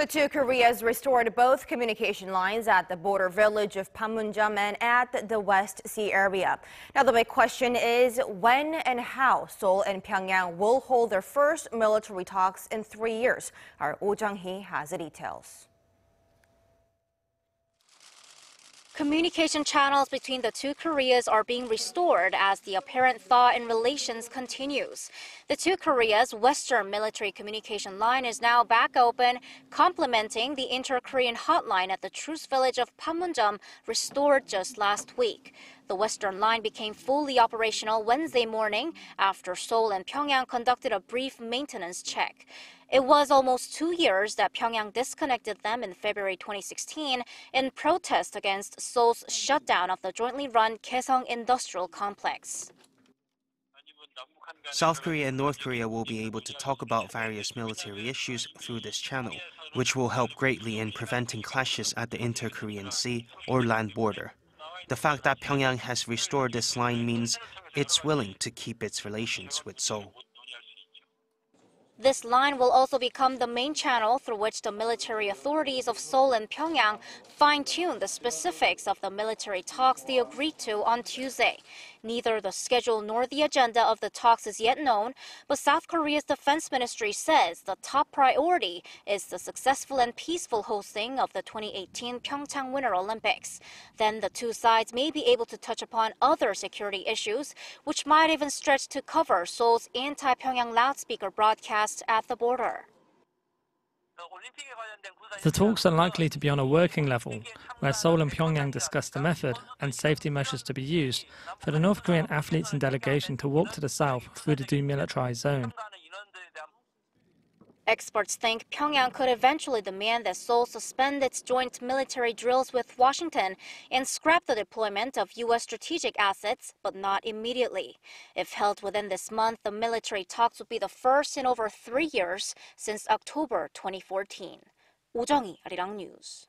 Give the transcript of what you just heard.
The two Koreas restored both communication lines at the border village of Panmunjom and at the West Sea area. Now the big question is when and how Seoul and Pyongyang will hold their first military talks in 3 years. Our Jung-hee has the details. Communication channels between the two Koreas are being restored as the apparent thaw in relations continues. The two Koreas' Western military communication line is now back open, complementing the inter-Korean hotline at the truce village of Panmunjom, restored just last week. The Western line became fully operational Wednesday morning after Seoul and Pyongyang conducted a brief maintenance check. It was almost 2 years that Pyongyang disconnected them in February 2016 in protest against Seoul's shutdown of the jointly run Kaesong Industrial Complex. South Korea and North Korea will be able to talk about various military issues through this channel, which will help greatly in preventing clashes at the inter-Korean sea or land border. The fact that Pyongyang has restored this line means it's willing to keep its relations with Seoul. This line will also become the main channel through which the military authorities of Seoul and Pyongyang fine-tune the specifics of the military talks they agreed to on Tuesday. Neither the schedule nor the agenda of the talks is yet known, but South Korea's defense ministry says the top priority is the successful and peaceful hosting of the 2018 Pyeongchang Winter Olympics. Then the two sides may be able to touch upon other security issues, which might even stretch to cover Seoul's anti-Pyongyang loudspeaker broadcast at the border. The talks are likely to be on a working level, where Seoul and Pyongyang discuss the method and safety measures to be used for the North Korean athletes and delegation to walk to the south through the demilitarized zone. Experts think Pyongyang could eventually demand that Seoul suspend its joint military drills with Washington and scrap the deployment of U.S. strategic assets, but not immediately. If held within this month, the military talks would be the first in over 3 years since October 2014. Jung-hee, Arirang News.